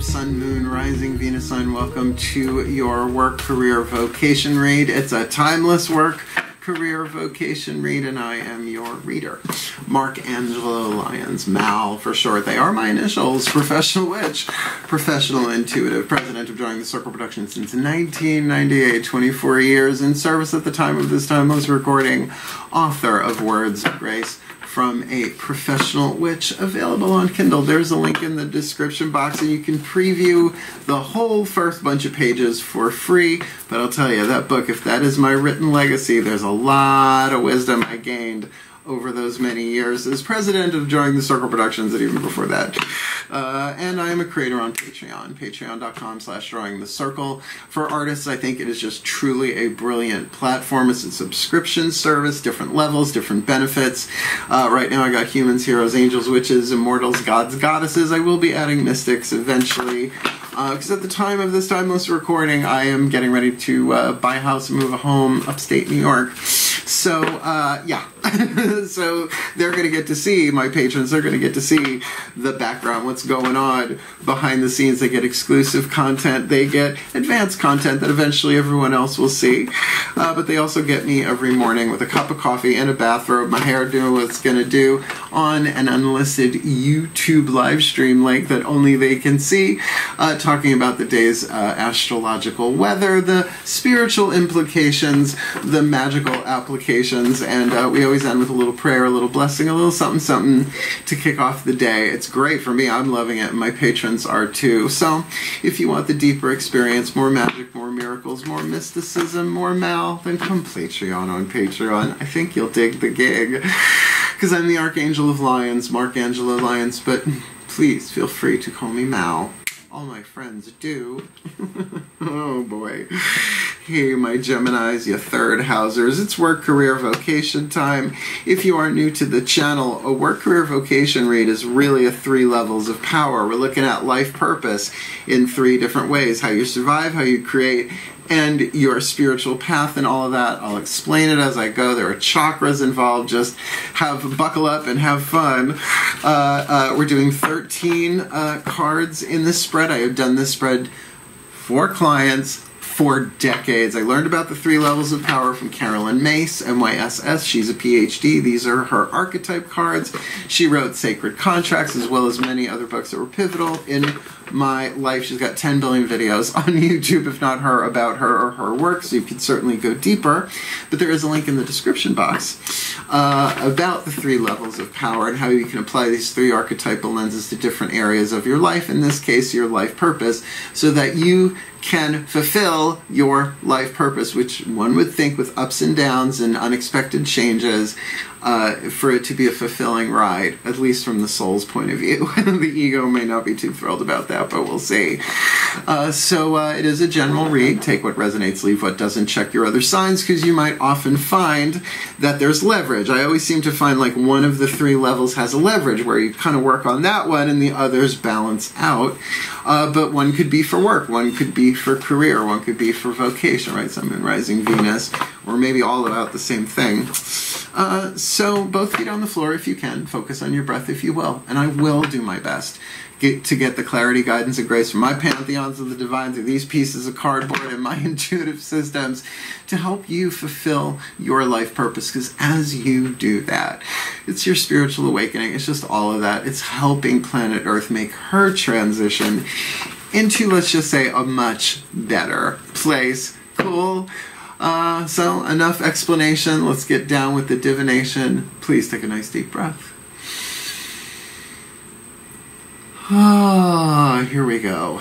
Collective Sun, Moon, Rising, Venus Sun. Welcome to your Work, Career, Vocation read. It's a timeless work, career, vocation read, and I am your reader. Angelo, Lyons, Mal for short. They are my initials. Professional witch, professional intuitive, president of Drawing the Circle Productions since 1998, 24 years in service at the time of this timeless recording, author of Words of Grace from a Professional Witch, available on Kindle. There's a link in the description box, and you can preview the whole first bunch of pages for free. But I'll tell you, that book, if that is my written legacy, there's a lot of wisdom I gained over those many years as president of Drawing the Circle Productions, and even before that. And I am a creator on Patreon, patreon.com/drawingthecircle. For artists, I think it is just truly a brilliant platform. It's a subscription service, different levels, different benefits. Right now I got humans, heroes, angels, witches, immortals, gods, goddesses. I will be adding mystics eventually. Because at the time of this timeless recording, I am getting ready to buy a house and move a home upstate New York. So, yeah. So they're going to get to see, my patrons, they're going to get to see the background, what's going on behind the scenes. They get exclusive content. They get advanced content that eventually everyone else will see. But they also get me every morning with a cup of coffee and a bathrobe, my hair doing what it's going to do, on an unlisted YouTube live stream link that only they can see, talking about the day's astrological weather, the spiritual implications, the magical applications, and we always end with a little prayer, a little blessing, a little something something to kick off the day. It's great for me. I'm loving it, and my patrons are too. So if you want the deeper experience, more magic, more miracles, more mysticism, more Mal, then come Patreon on Patreon. I think you'll dig the gig, because I'm the Archangel of Lyons, Angelo Lyons, but please feel free to call me Mal. All my friends do. Oh boy. Hey, my Geminis, you third housers. It's work, career, vocation time. If you are new to the channel, a work, career, vocation read is really a 3 levels of power. We're looking at life purpose in 3 different ways. How you survive, how you create, and your spiritual path and all of that. I'll explain it as I go. There are chakras involved. Just buckle up and have fun. We're doing 13 cards in this spread. I have done this spread for clients for decades. I learned about the 3 levels of power from Carolyn Myss, MYSS. She's a PhD. These are her archetype cards. She wrote Sacred Contracts, as well as many other books that were pivotal in my life. She's got 10 billion videos on YouTube, if not her, about her or her work, so you can certainly go deeper. But there is a link in the description box about the 3 levels of power and how you can apply these 3 archetypal lenses to different areas of your life, in this case your life purpose, so that you can fulfill your life purpose, which one would think, with ups and downs and unexpected changes, for it to be a fulfilling ride, at least from the soul's point of view. The ego may not be too thrilled about that, but we'll see. So it is a general read. Take what resonates, leave what doesn't. Check your other signs, because you might often find that there's leverage. I always seem to find like one of the 3 levels has a leverage where you kind of work on that one and the others balance out. But one could be for work, one could be for career, one could be for vocation, right? Sun, Moon, Rising, Venus, or maybe all about the same thing. So both feet on the floor if you can. Focus on your breath if you will. And I will do my best to get the clarity, guidance, and grace from my pantheons of the divine through these pieces of cardboard and my intuitive systems to help you fulfill your life purpose. Because as you do that, it's your spiritual awakening. It's just all of that. It's helping planet Earth make her transition into, let's just say, a much better place. Cool? So enough explanation. Let's get down with the divination. Please take a nice deep breath. Ah, here we go.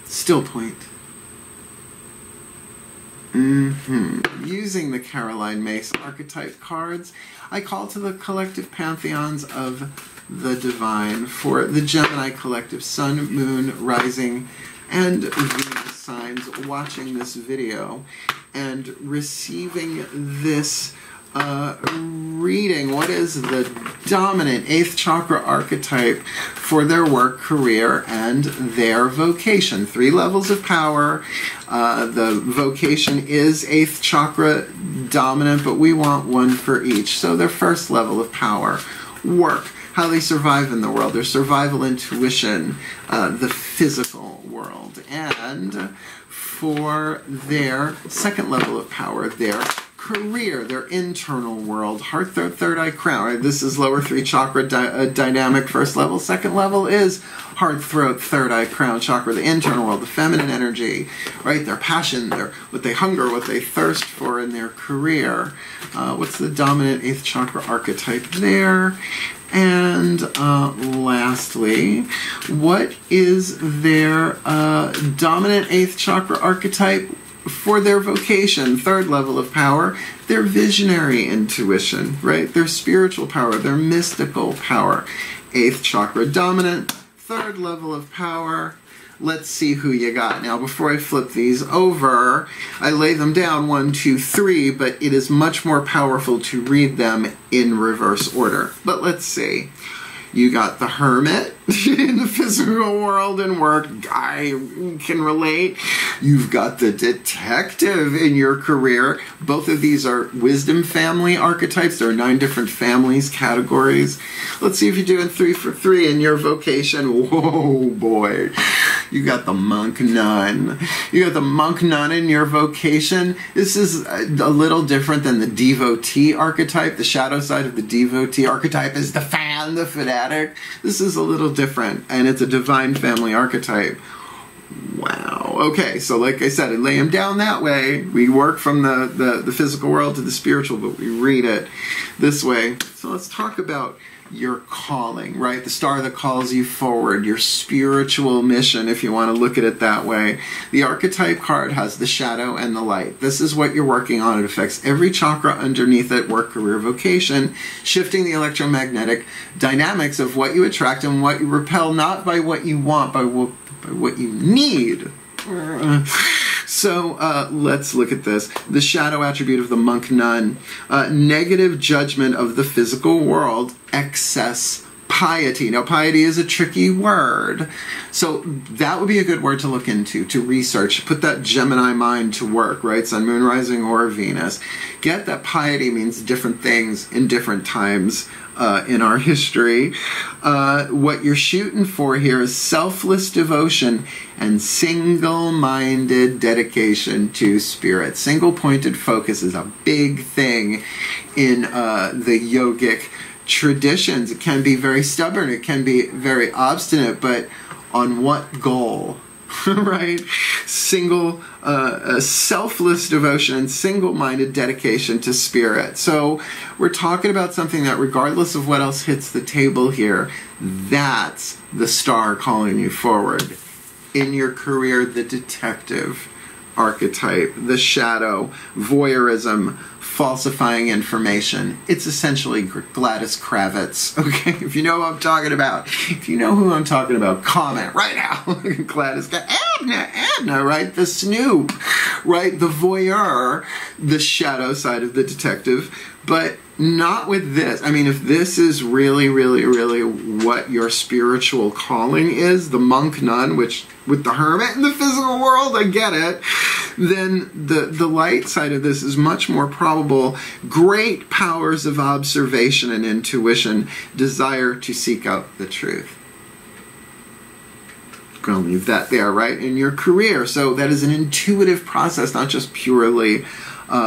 Still point. Using the Caroline Myss archetype cards, I call to the collective pantheons of the divine for the Gemini collective Sun, Moon, Rising, and Venus signs watching this video and receiving this reading. What is the dominant 8th chakra archetype for their work, career, and their vocation? 3 levels of power. The vocation is 8th chakra dominant, but we want one for each. So their first level of power, work. how they survive in the world, their survival intuition, the physical world. And for their second level of power, their career, their internal world, heart, third eye, crown. Right? This is lower 3 chakra dynamic, first level. Second level is heart, throat, third eye, crown chakra, the internal world, the feminine energy, right? Their passion, what they hunger, what they thirst for in their career. What's the dominant 8th chakra archetype there? And lastly, what is their dominant 8th chakra archetype for their vocation, third level of power? Their visionary intuition, right? Their spiritual power, their mystical power. 8th chakra dominant, third level of power. Let's see who you got. Now, before I flip these over, I lay them down 1, 2, 3, but it is much more powerful to read them in reverse order. But let's see. You got the Hermit in the physical world and work. I can relate. You've got the Detective in your career. Both of these are wisdom family archetypes. There are 9 different families, categories. Let's see if you're doing 3 for 3 in your vocation. Whoa, boy. You got the Monk Nun. You got the Monk Nun in your vocation. This is a little different than the Devotee archetype. The shadow side of the Devotee archetype is the fan, the fanatic. This is a little different, and it's a divine family archetype. Wow. Okay, so like I said, I lay them down that way. We work from the physical world to the spiritual, but we read it this way. So let's talk about your calling, right? The star that calls you forward, your spiritual mission, if you want to look at it that way. The archetype card has the shadow and the light. This is what you're working on. It affects every chakra underneath it, work, career, vocation, shifting the electromagnetic dynamics of what you attract and what you repel, not by what you want, by what you need. So let's look at this. The shadow attribute of the Monk Nun. Negative judgment of the physical world. Excess piety. Now, piety is a tricky word. So that would be a good word to look into, to research. Put that Gemini mind to work, right? Sun, Moon, Rising, or Venus. Get that piety means different things in different times in our history. What you're shooting for here is selfless devotion and single-minded dedication to spirit. Single-pointed focus is a big thing in the yogic traditions. It can be very stubborn, it can be very obstinate, but on what goal? Right? Selfless devotion and single-minded dedication to spirit. So we're talking about something that, regardless of what else hits the table here, that's the star calling you forward. In your career, the Detective archetype, the shadow, voyeurism, falsifying information. It's essentially Gladys Kravitz, okay? If you know who I'm talking about, comment right now. Gladys, Edna, right? The snoop, right? The voyeur, the shadow side of the detective, but not with this. I mean, if this is really, really, really what your spiritual calling is, the Monk Nun, which with the Hermit in the physical world, I get it, then the light side of this is much more probable. Great powers of observation and intuition, desire to seek out the truth. Gonna leave that there, right? In your career. So that is an intuitive process, not just purely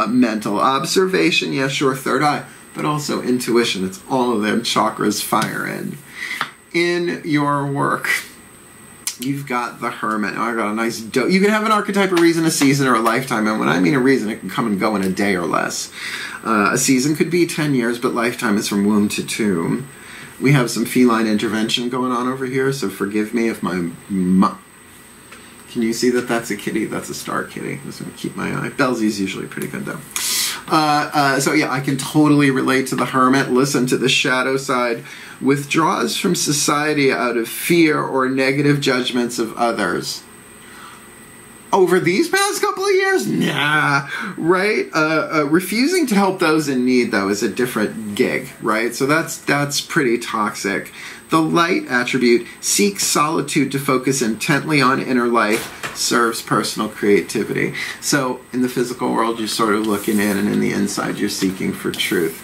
mental observation. Yeah, sure, third eye, but also intuition. It's all of them chakras firing. In your work, you've got the Hermit. Oh, I got a nice dope. You can have an archetype, a reason, a season, or a lifetime. And when I mean a reason, it can come and go in a day or less. A season could be 10 years, but lifetime is from womb to tomb. We have some feline intervention going on over here, so forgive me if my... Can you see that that's a kitty? That's a star kitty. I'm just going to keep my eye. Belsie's usually pretty good, though. So yeah, I can totally relate to the Hermit. Listen to the shadow side. Withdraws from society out of fear or negative judgments of others. Over these past couple of years? Nah, right? Refusing to help those in need, though, is a different gig, right? So that's pretty toxic. The light attribute seeks solitude to focus intently on inner life, serves personal creativity. So in the physical world, you're sort of looking in, and in the inside, you're seeking for truth,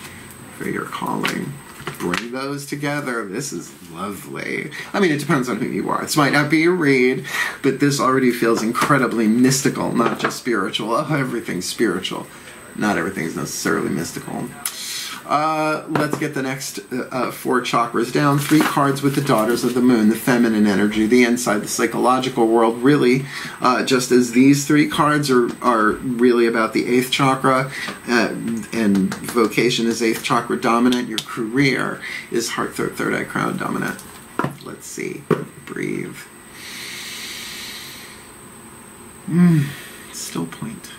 for your calling. Bring those together. This is lovely. I mean, it depends on who you are. This might not be a read, but this already feels incredibly mystical, not just spiritual. Oh, everything's spiritual. Not everything's necessarily mystical. Let's get the next 4 chakras down. 3 cards with the daughters of the moon, the feminine energy, the inside, the psychological world. Really, just as these 3 cards are really about the 8th chakra, and vocation is 8th chakra dominant, your career is heart, throat, third eye, crown dominant. Let's see. Breathe. Still point.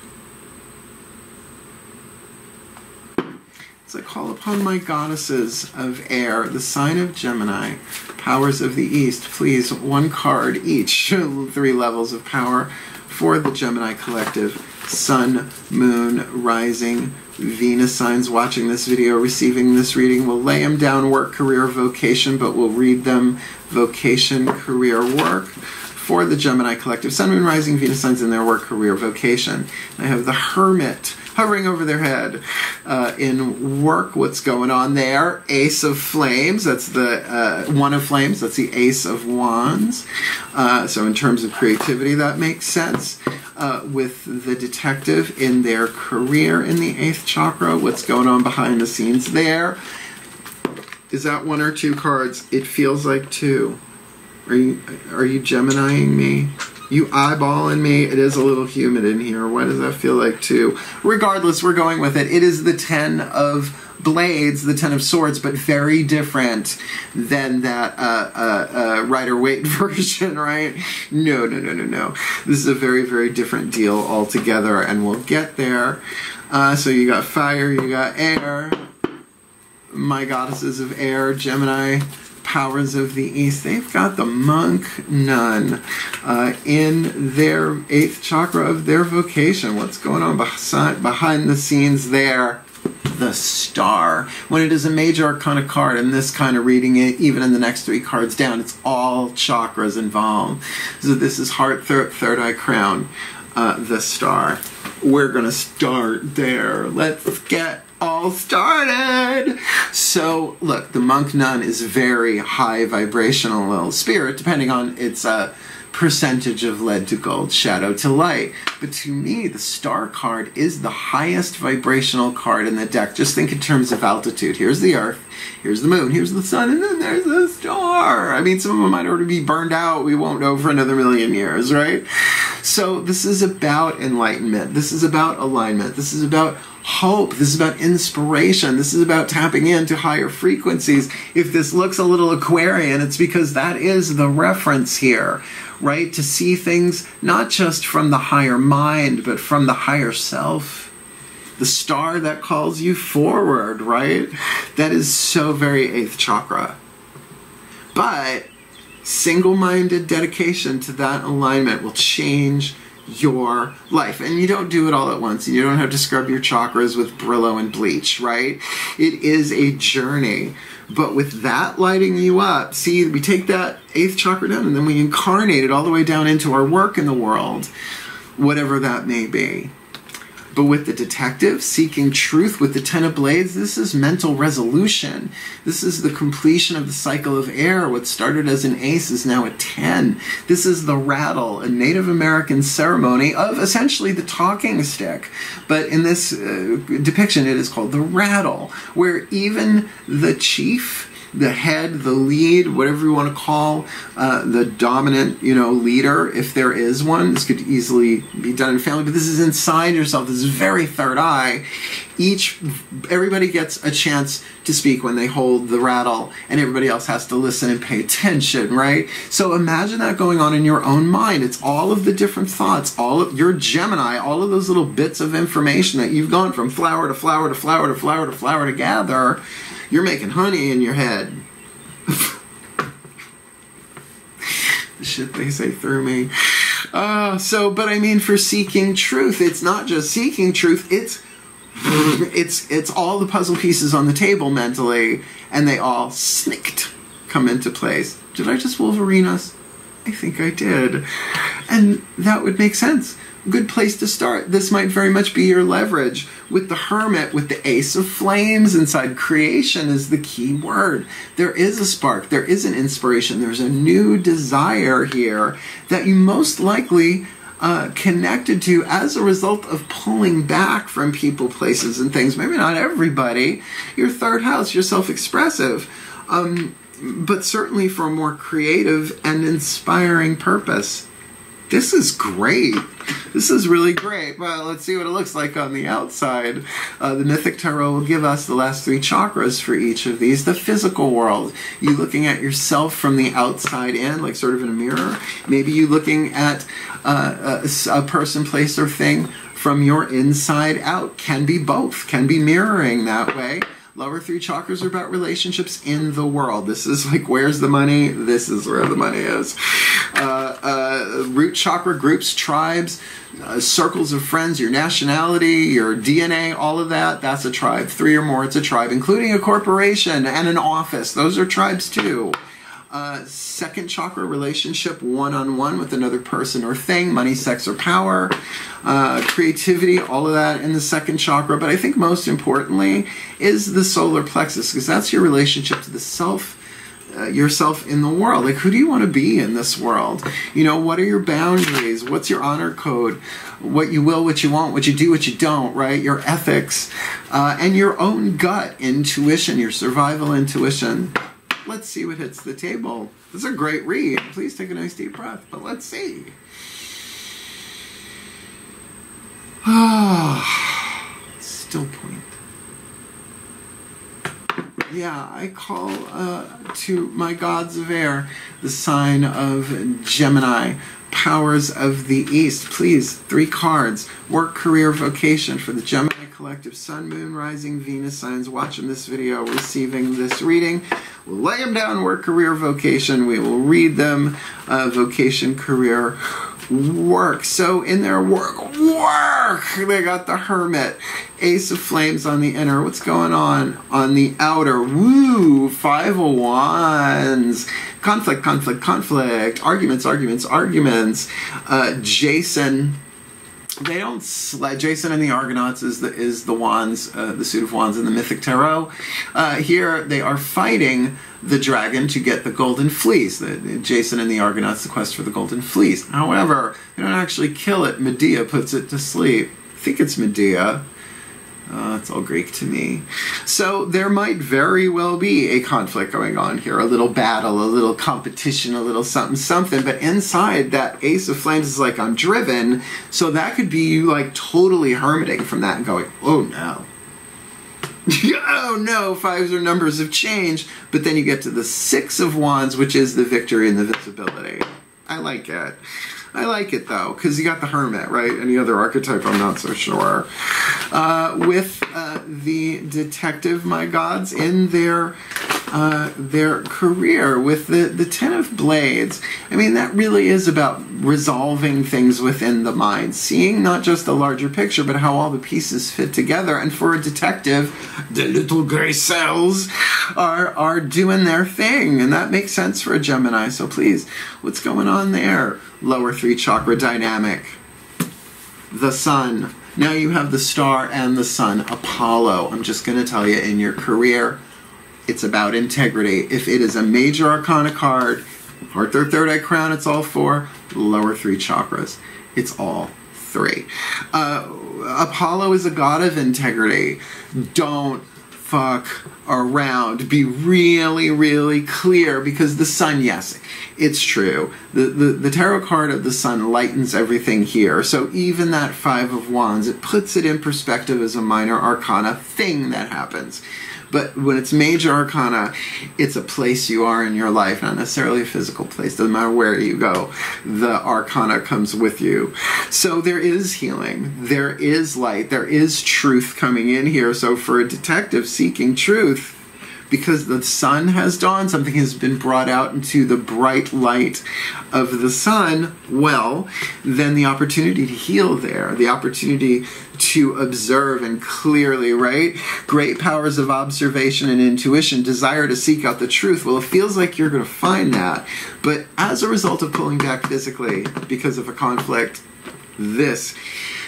I call upon my goddesses of air, the sign of Gemini, powers of the East. Please, 1 card each, 3 levels of power for the Gemini collective. Sun, Moon, Rising, Venus signs watching this video, receiving this reading. We'll lay them down, work, career, vocation, but we'll read them vocation, career, work. For the Gemini collective, Sun, Moon, Rising, Venus signs in their work, career, vocation. I have the Hermit hovering over their head. In work, what's going on there? Ace of Flames, that's the One of Flames, that's the Ace of Wands. So in terms of creativity, that makes sense. With the detective in their career in the 8th chakra, what's going on behind the scenes there? Is that 1 or 2 cards? It feels like 2. Are you Geminiing me? You eyeballing me? It is a little humid in here. Why does that feel like 2? Regardless, we're going with it. It is the 10 of blades, the 10 of swords, but very different than that Rider-Waite version, right? No. This is a very, very different deal altogether, and we'll get there. So you got fire, you got air. My goddesses of air, Gemini, powers of the East. They've got the monk nun in their 8th chakra of their vocation. What's going on behind the scenes there? The star. When it is a major arcana card, and this kind of reading it, even in the next 3 cards down, it's all chakras involved. So this is heart, third eye, crown, the star. We're going to start there. Let's get all started. So look, the monk nun is very high vibrational little spirit, depending on its percentage of lead to gold, shadow to light. But to me, the star card is the highest vibrational card in the deck. Just think in terms of altitude. Here's the earth, here's the moon, here's the sun, and then there's the star. I mean, some of them might already be burned out. We won't know for another 1,000,000 years, right? So this is about enlightenment. This is about alignment. This is about hope. This is about inspiration. This is about tapping into higher frequencies. If this looks a little Aquarian, it's because that is the reference here, right? To see things not just from the higher mind, but from the higher self. The star that calls you forward, right? That is so very 8th chakra. But single-minded dedication to that alignment will change your life. And you don't do it all at once. You don't have to scrub your chakras with Brillo and bleach, right? It is a journey. But with that lighting you up, see, we take that 8th chakra down and then we incarnate it all the way down into our work in the world, whatever that may be. But with the detective seeking truth with the 10 of blades, this is mental resolution. This is the completion of the cycle of air. What started as an ace is now a 10. This is the rattle, a Native American ceremony of essentially the talking stick. But in this depiction, it is called the rattle, where even the chief, the head, the lead, whatever you want to call the dominant, leader, if there is one. This could easily be done in family, but this is inside yourself. This is very third eye. Everybody gets a chance to speak when they hold the rattle, and everybody else has to listen and pay attention, right? So imagine that going on in your own mind. It's all of the different thoughts, all of your Gemini, all of those little bits of information that you've gone from flower to flower to flower to flower to flower to gather. You're making honey in your head. The shit they say through me. But I mean, for seeking truth, it's not just seeking truth, it's all the puzzle pieces on the table mentally, and they all snicked come into place. Did I just Wolverine us? I think I did. And that would make sense. good place to start. This might very much be your leverage. With the Hermit, with the Ace of Flames inside, creation is the key word. There is a spark, there is an inspiration, there's a new desire here that you most likely connected to as a result of pulling back from people, places, and things. Maybe not everybody. Your third house, you're self-expressive. But certainly for a more creative and inspiring purpose. This is great. This is really great. Well, let's see what it looks like on the outside. The Mythic Tarot will give us the last 3 chakras for each of these. The physical world. You looking at yourself from the outside in, like sort of in a mirror. Maybe you looking at a person, place, or thing from your inside out. Can be both. Can be mirroring that way. Lower 3 chakras are about relationships in the world. This is like, where's the money? This is where the money is. Root chakra, groups, tribes, circles of friends, your nationality, your DNA, all of that, that's a tribe. 3 or more, it's a tribe, including a corporation and an office. Those are tribes too. Second chakra, relationship, one-on-one with another person or thing, money, sex, or power, creativity, all of that in the second chakra. But I think most importantly is the solar plexus, because that's your relationship to the self, yourself in the world. Like, who do you want to be in this world? You know, what are your boundaries? What's your honor code? What you will, what you won't, what you do, what you don't, right? Your ethics, and your own gut intuition, your survival intuition. Let's see what hits the table. This is a great read. Please take a nice deep breath, but let's see. Still point. Yeah, I call to my gods of air, the sign of Gemini, powers of the East. Please, 3 cards. Work, career, vocation for the Gemini collective, Sun, Moon, Rising, Venus signs watching this video, receiving this reading. We'll lay them down, work, career, vocation. We will read them, vocation, career, work. So in their work, they got the Hermit, Ace of Flames on the inner. What's going on the outer? Woo, 5 of Wands. Conflict, conflict, conflict. Arguments, arguments, arguments. Jason. They don't Jason and the Argonauts is the wands, the suit of wands in the Mythic Tarot. Here they are fighting the dragon to get the golden fleece. Jason and the Argonauts, the quest for the golden fleece. However, they don't actually kill it. Medea puts it to sleep. I think it's Medea. It's all Greek to me. So there might very well be a conflict going on here, a little battle, a little competition, a little something, something. But inside that Ace of Flames is like, I'm driven. So that could be you like totally hermiting from that and going, oh no. Oh no, 5s are numbers of change. But then you get to the 6 of Wands, which is the victory and the visibility. I like it. I like it though, because you got the Hermit, right? Any other archetype, I'm not so sure. With the detective, my gods, in their career, with the 10 of Blades, I mean, that really is about resolving things within the mind, seeing not just the larger picture, but how all the pieces fit together. And for a detective, the little gray cells are doing their thing, and that makes sense for a Gemini. So please, what's going on there? Lower 3 chakra dynamic. The Sun. Now you have the star and the sun. Apollo. I'm just going to tell you, in your career, it's about integrity. If it is a major arcana card, heart, third eye, crown, it's all 4. Lower 3 chakras. It's all 3. Apollo is a god of integrity. Don't fuck around. Be really, really clear, because the sun, yes, it's true. The tarot card of the sun lightens everything here. So even that 5 of Wands, it puts it in perspective as a minor arcana thing that happens. But when it's major arcana, it's a place you are in your life, not necessarily a physical place. Doesn't matter where you go, the arcana comes with you. So there is healing, there is light, there is truth coming in here. So for a detective seeking truth, because the sun has dawned, something has been brought out into the bright light of the sun, well, then the opportunity to heal there, the opportunity to observe and clearly, right? Great powers of observation and intuition, desire to seek out the truth. Well, it feels like you're going to find that. But as a result of pulling back physically because of a conflict, this.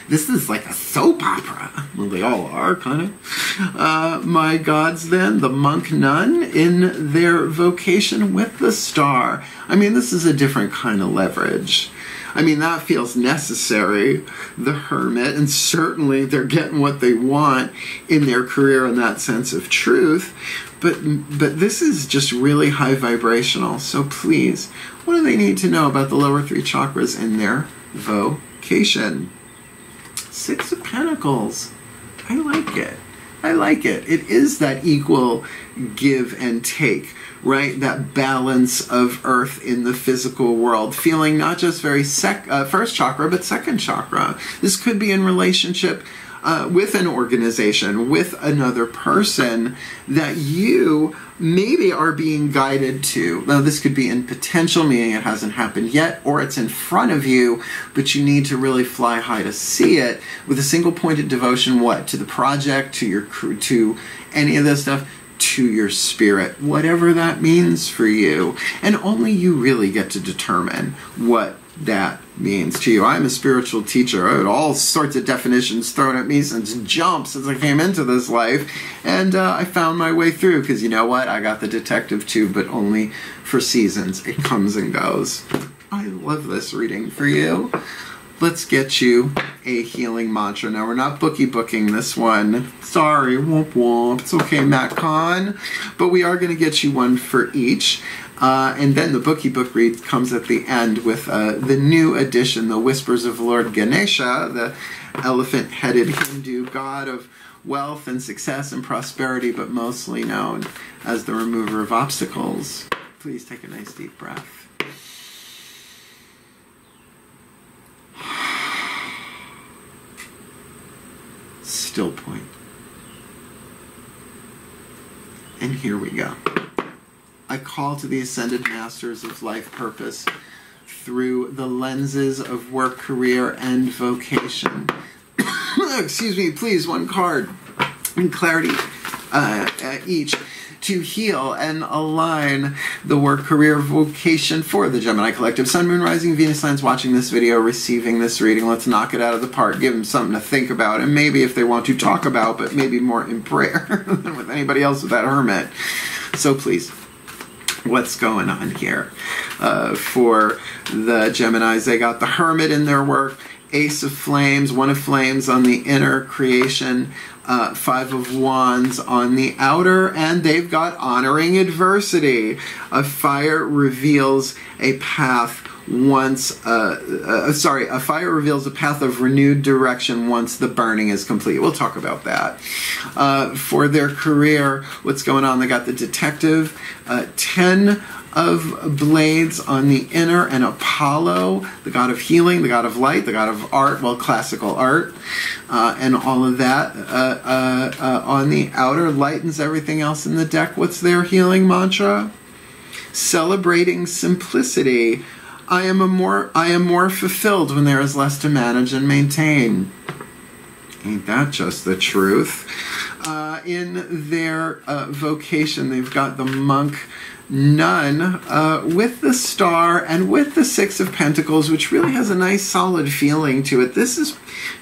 This is like a soap opera. Well, they all are, kind of. My gods, then, the monk nun in their vocation with the star. I mean, this is a different kind of leverage. I mean, that feels necessary. The hermit, and certainly they're getting what they want in their career in that sense of truth. But this is just really high vibrational. So please, what do they need to know about the lower 3 chakras in their vocation? 6 of Pentacles. I like it. I like it. It is that equal give and take, right? That balance of earth in the physical world. Feeling not just very first chakra, but second chakra. This could be in relationship with an organization, with another person that you maybe are being guided to. Now, this could be in potential, meaning it hasn't happened yet, or it's in front of you, but you need to really fly high to see it with a single pointed devotion. What? To the project, to your crew, to any of this stuff, to your spirit, whatever that means for you. And only you really get to determine what that means to you. I'm a spiritual teacher. I had all sorts of definitions thrown at me since jump, since I came into this life, and I found my way through, because you know what? I got the detective too, but only for seasons. It comes and goes. I love this reading for you. Let's get you a healing mantra. Now, we're not booking this one. Sorry, womp womp. It's okay, Matt Kahn. But we are going to get you one for each. And then the book read comes at the end with the new edition, the Whispers of Lord Ganesha, the elephant-headed Hindu god of wealth and success and prosperity, but mostly known as the remover of obstacles. Please take a nice deep breath. Still point. And here we go. I call to the ascended masters of life purpose through the lenses of work, career, and vocation. Excuse me, please, one card in clarity each to heal and align the work, career, vocation for the Gemini Collective. Sun, Moon, Rising, Venus signs watching this video, receiving this reading. Let's knock it out of the park. Give them something to think about, and maybe if they want to talk about, but maybe more in prayer than with anybody else with that hermit. So please, what's going on here for the Geminis? They got the hermit in their work, Ace of Flames, One of Flames on the inner creation, 5 of Wands on the outer, and they've got honoring adversity. A fire reveals a path once, a fire reveals a path of renewed direction once the burning is complete. We'll talk about that. For their career, what's going on? They got the detective, 10 of blades on the inner, and Apollo, the god of healing, the god of light, the god of art, well, classical art, and all of that on the outer lightens everything else in the deck. What's their healing mantra? Celebrating simplicity. I am more fulfilled when there is less to manage and maintain. Ain't that just the truth? In their vocation, they've got the monk nun with the star and with the 6 of Pentacles, which really has a nice solid feeling to it. This is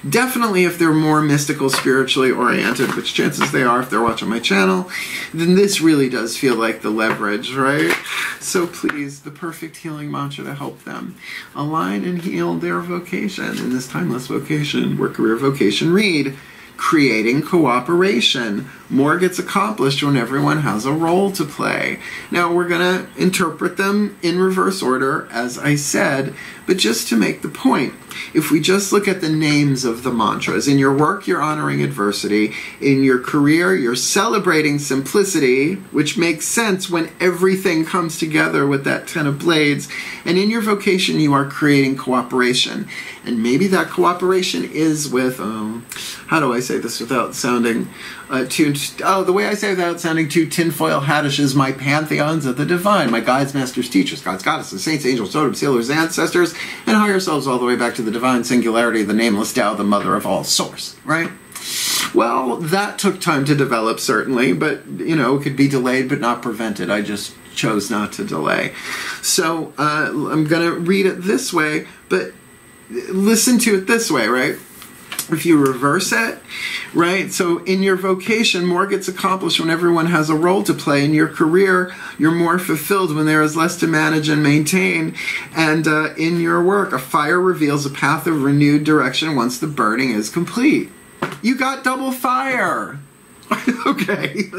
definitely, if they're more mystical, spiritually oriented, which chances they are if they're watching my channel, then this really does feel like the leverage, right? So please, the perfect healing mantra to help them align and heal their vocation in this timeless vocation, work, career, vocation read. Creating cooperation. More gets accomplished when everyone has a role to play. Now, we're going to interpret them in reverse order, as I said, but just to make the point, if we just look at the names of the mantras, in your work, you're honoring adversity. In your career, you're celebrating simplicity, which makes sense when everything comes together with that 10 of blades. And in your vocation, you are creating cooperation. And maybe that cooperation is with, how do I say this without sounding the way I say it without sounding too tinfoil hattish is my pantheons of the divine, my guides, masters, teachers, gods, goddesses, saints, angels, totems, healers, ancestors, and higher selves all the way back to the divine singularity, the nameless Tao, the mother of all source, right? Well, that took time to develop, certainly, but, you know, it could be delayed but not prevented. I just chose not to delay. So I'm going to read it this way, but listen to it this way, right? If you reverse it, right? So in your vocation, more gets accomplished when everyone has a role to play. In your career, you're more fulfilled when there is less to manage and maintain. And in your work, a fire reveals a path of renewed direction once the burning is complete. You got double fire. Okay.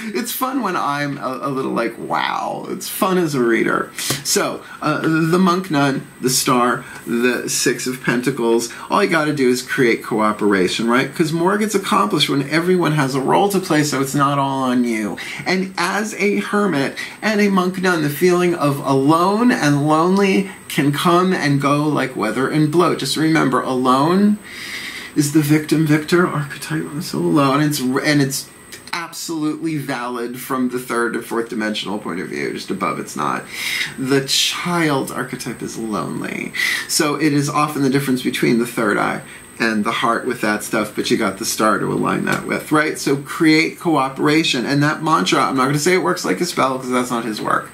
It's fun when I'm a little like, wow. It's fun as a reader. So, the monk nun, the star, the Six of Pentacles, all you got to do is create cooperation, right? Because more gets accomplished when everyone has a role to play, so it's not all on you. And as a hermit and a monk nun, the feeling of alone and lonely can come and go like weather and blow. Just remember, alone is the victim-victor archetype. So alone, and it's absolutely valid from the third and fourth dimensional point of view. Just above, it's not. The child archetype is lonely. So it is often the difference between the third eye and the heart with that stuff, but you got the star to align that with, right? So create cooperation. And that mantra, I'm not going to say it works like a spell because that's not his work.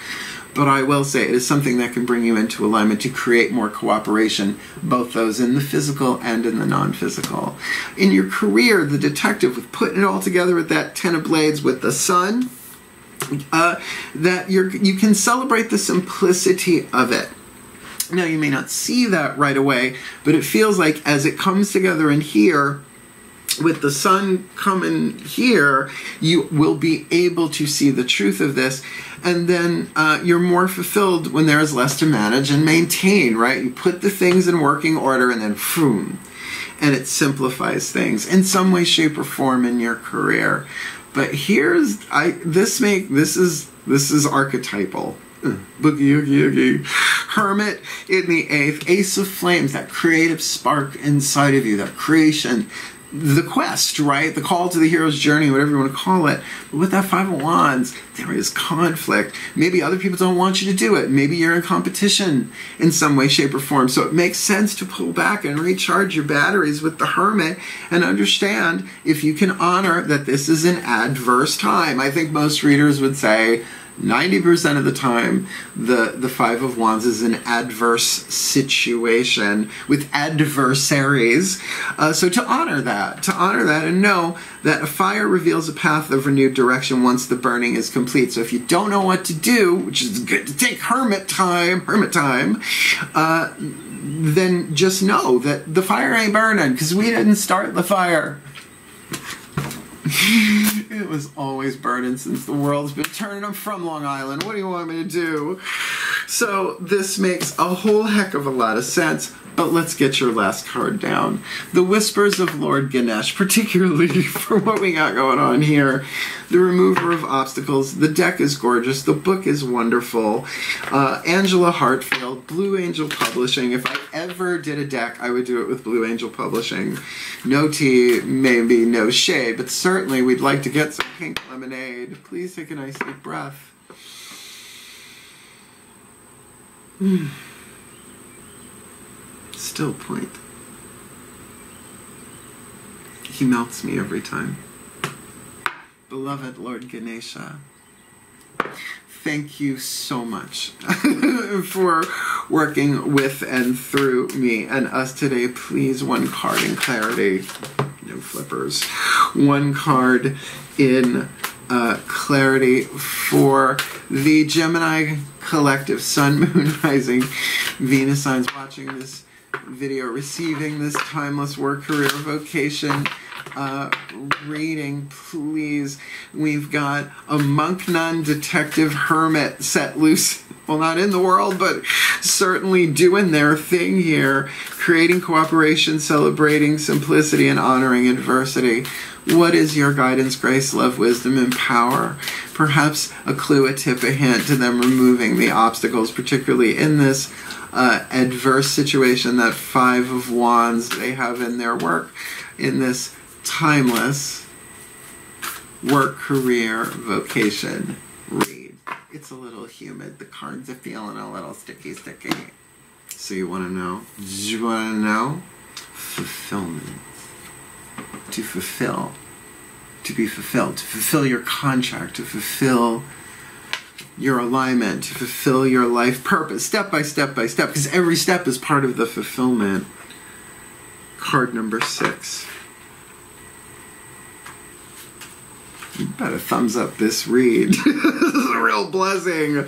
But I will say it is something that can bring you into alignment to create more cooperation, both those in the physical and in the non-physical. In your career, the detective, with putting it all together with that Ten of Blades with the sun, that you can celebrate the simplicity of it. Now, you may not see that right away, but it feels like as it comes together in here, with the sun coming here, you will be able to see the truth of this. And then you're more fulfilled when there is less to manage and maintain, right? You put the things in working order and then boom, and it simplifies things in some way, shape, or form in your career. But here's, this is archetypal. Boogie, oogie, oogie. Hermit in the 8th, Ace of Flames, that creative spark inside of you, that creation, the quest, right? The call to the hero's journey, whatever you want to call it. But with that Five of Wands, there is conflict. Maybe other people don't want you to do it. Maybe you're in competition in some way, shape, or form. So it makes sense to pull back and recharge your batteries with the Hermit and understand if you can honor that this is an adverse time. I think most readers would say 90% of the time, the Five of Wands is an adverse situation with adversaries. So to honor that and know that a fire reveals a path of renewed direction once the burning is complete. So if you don't know what to do, which is good to take hermit time, then just know that the fire ain't burning because we didn't start the fire. It was always burning since the world's been turning. I'm from Long Island. What do you want me to do? So this makes a whole heck of a lot of sense, but let's get your last card down. The Whispers of Lord Ganesh, particularly for what we got going on here. The Remover of Obstacles. The deck is gorgeous. The book is wonderful. Angela Hartfield, Blue Angel Publishing. If I ever did a deck, I would do it with Blue Angel Publishing. No tea, maybe no shade, but certainly we'd like to get some pink lemonade. Please take a nice deep breath. Still point. He melts me every time. Beloved Lord Ganesha, thank you so much for working with and through me and us today. Please, one card in clarity. No flippers. One card in clarity for the Gemini collective, Sun, Moon, Rising, Venus signs watching this video, receiving this timeless work, career, vocation reading. Please, we've got a monk, nun, detective, hermit set loose. Well, not in the world, but certainly doing their thing here, creating cooperation, celebrating simplicity, and honoring adversity. What is your guidance, grace, love, wisdom, and power? Perhaps a clue, a tip, a hint to them removing the obstacles, particularly in this adverse situation, that Five of Wands they have in their work, in this timeless work, career, vocation read. It's a little humid. The cards are feeling a little sticky. So you want to know? Do you want to know? Fulfillment. To fulfill. To be fulfilled. To fulfill your contract. To fulfill your alignment, to fulfill your life purpose, step by step by step, because every step is part of the fulfillment. Card number 6. You better thumbs up this read. This is a real blessing.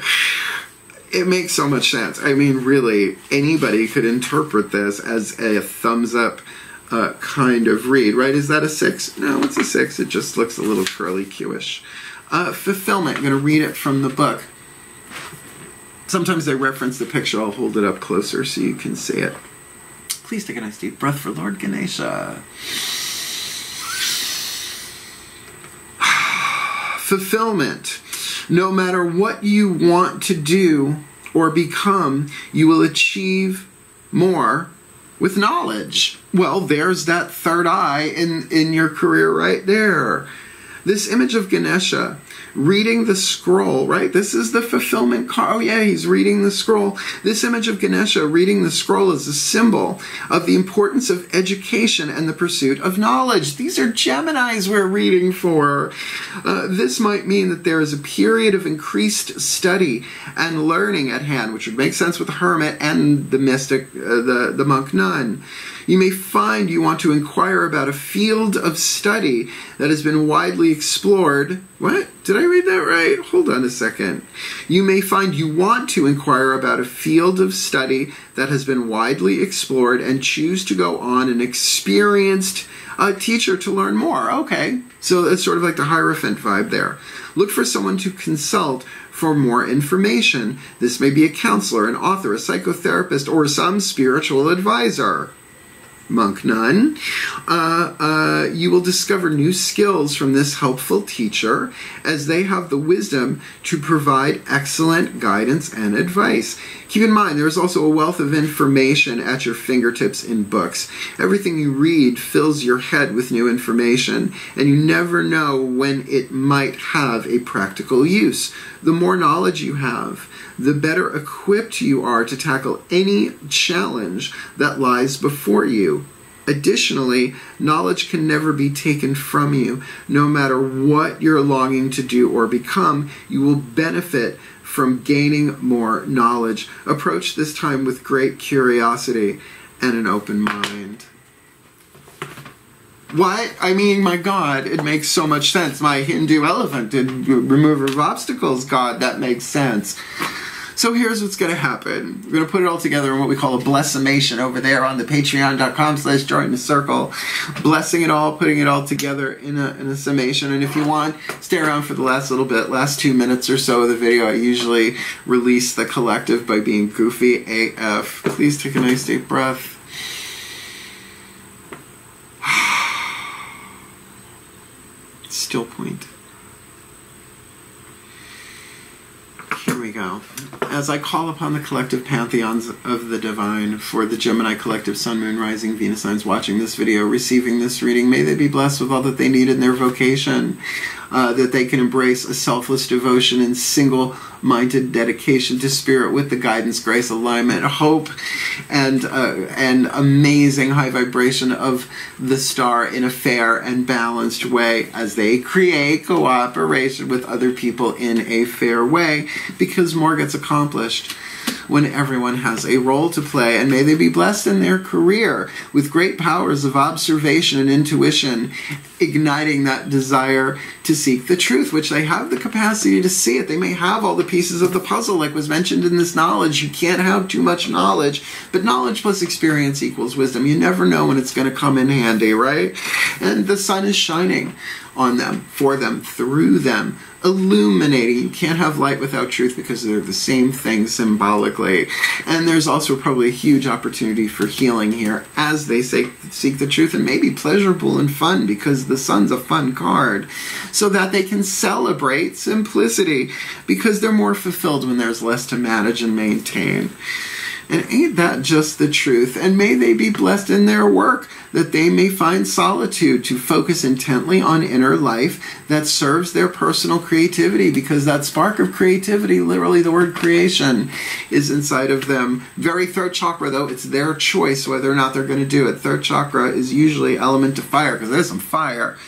It makes so much sense. I mean, really, anybody could interpret this as a thumbs up kind of read, right? Is that a 6? No, it's a 6. It just looks a little curly Q-ish. Fulfillment. I'm going to read it from the book. Sometimes I reference the picture. I'll hold it up closer so you can see it. Please take a nice deep breath for Lord Ganesha. Fulfillment. No matter what you want to do or become, you will achieve more with knowledge. Well, there's that third eye in your career right there. This image of Ganesha reading the scroll, right? This is the fulfillment card. Oh yeah, he's reading the scroll. This image of Ganesha reading the scroll is a symbol of the importance of education and the pursuit of knowledge. These are Geminis we're reading for. This might mean that there is a period of increased study and learning at hand, which would make sense with the Hermit and the mystic, the monk nun. You may find you want to inquire about a field of study that has been widely explored. What? Did I read that right? Hold on a second. You may find you want to inquire about a field of study that has been widely explored and choose to go on an experienced teacher to learn more. Okay, so it's sort of like the Hierophant vibe there. Look for someone to consult for more information. This may be a counselor, an author, a psychotherapist, or some spiritual advisor. Monk nun. You will discover new skills from this helpful teacher as they have the wisdom to provide excellent guidance and advice. Keep in mind, there is also a wealth of information at your fingertips in books. Everything you read fills your head with new information, and you never know when it might have a practical use. The more knowledge you have, the better equipped you are to tackle any challenge that lies before you. Additionally, knowledge can never be taken from you. No matter what you're longing to do or become, you will benefit from gaining more knowledge. Approach this time with great curiosity and an open mind. What? I mean, my God, it makes so much sense. My Hindu elephant, remover of obstacles, God, that makes sense. So here's what's going to happen. We're going to put it all together in what we call a blessimation over there on the patreon.com/join the circle. Blessing it all, putting it all together in a summation. And if you want, stay around for the last little bit, last 2 minutes or so of the video. I usually release the collective by being goofy AF. Please take a nice deep breath. Still point. Here we go. As I call upon the collective pantheons of the divine for the Gemini collective Sun, Moon, Rising, Venus signs watching this video, receiving this reading, may they be blessed with all that they need in their vocation, that they can embrace a selfless devotion and single-minded dedication to spirit with the guidance, grace, alignment, hope, and amazing high vibration of the star in a fair and balanced way as they create cooperation with other people in a fair way, because more gets accomplished when everyone has a role to play. And may they be blessed in their career with great powers of observation and intuition, igniting that desire to seek the truth, which they have the capacity to see it. They may have all the pieces of the puzzle, like was mentioned in this knowledge. You can't have too much knowledge, but knowledge plus experience equals wisdom. You never know when it's going to come in handy, right? And the sun is shining on them, for them, through them, illuminating. You can't have light without truth because they're the same thing symbolically. And there's also probably a huge opportunity for healing here as they seek the truth, and maybe pleasurable and fun because the sun's a fun card, so that they can celebrate simplicity because they're more fulfilled when there's less to manage and maintain. And ain't that just the truth? And may they be blessed in their work, that they may find solitude to focus intently on inner life that serves their personal creativity, because that spark of creativity, literally the word creation, is inside of them. Very third chakra, though, it's their choice whether or not they're going to do it. Third chakra is usually element to fire, because there's some fire.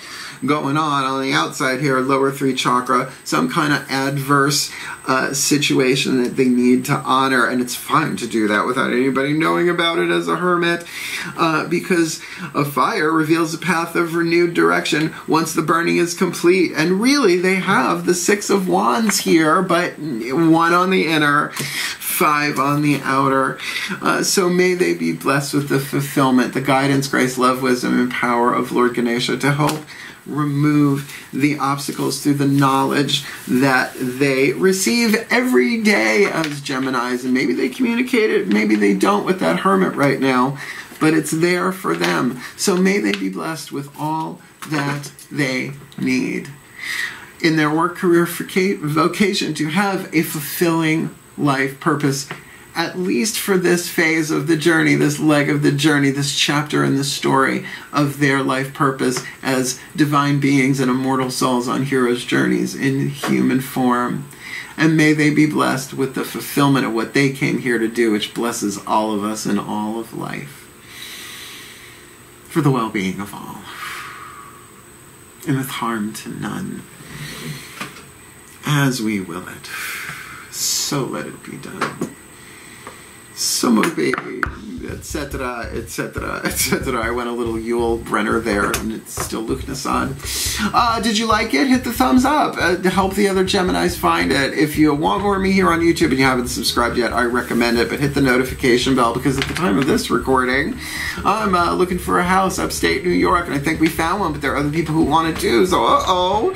going on the outside here, lower 3 chakra, some kind of adverse situation that they need to honor, and it's fine to do that without anybody knowing about it as a hermit, because a fire reveals a path of renewed direction once the burning is complete. And really, they have the 6 of Wands here, but 1 on the inner, 5 on the outer. So may they be blessed with the fulfillment, the guidance, grace, love, wisdom, and power of Lord Ganesha to help remove the obstacles through the knowledge that they receive every day as Geminis. And maybe they communicate it, maybe they don't with that hermit right now, but it's there for them. So may they be blessed with all that they need in their work, career, vocation to have a fulfilling life purpose, at least for this phase of the journey, this leg of the journey, this chapter in the story of their life purpose as divine beings and immortal souls on heroes' journeys in human form. And may they be blessed with the fulfillment of what they came here to do, which blesses all of us and all of life, for the well-being of all, and with harm to none, as we will it. So let it be done. So motivated, etc., etc., etc. I went a little Yule Brenner there, and it's still Luchnasan. Did you like it? Hit the thumbs up to help the other Geminis find it. If you want more of me here on YouTube and you haven't subscribed yet, I recommend it, but hit the notification bell, because at the time of this recording, I'm looking for a house upstate New York, and I think we found one, but there are other people who want it too, so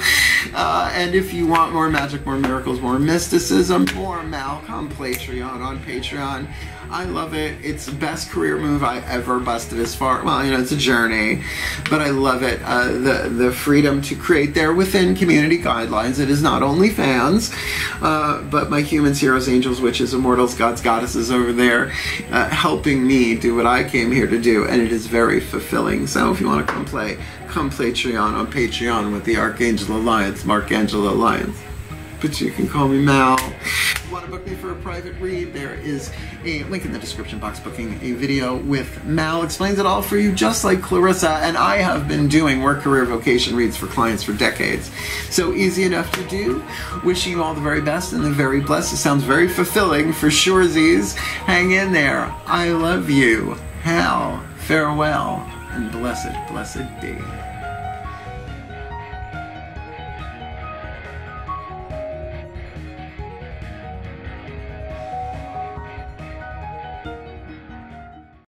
and if you want more magic, more miracles, more mysticism, more Malcolm Patreon on Patreon, I love it. It's the best career move I ever busted as far, well, you know, it's a journey, but I love it. The freedom to create there within community guidelines. It is not only fans, but my humans, heroes, angels, witches, immortals, gods, goddesses over there, helping me do what I came here to do, and it is very fulfilling. So if you want to come Patreon on Patreon with the Archangel Alliance, Markangelo Lyons. But you can call me Mal. Want to book me for a private read? There is a link in the description box booking a video with Mal. Explains it all for you, just like Clarissa. And I have been doing work, career, vocation reads for clients for decades. So easy enough to do. Wishing you all the very best and the very blessed. It sounds very fulfilling for sure, Z's. Hang in there. I love you. Hal, farewell, and blessed, blessed be.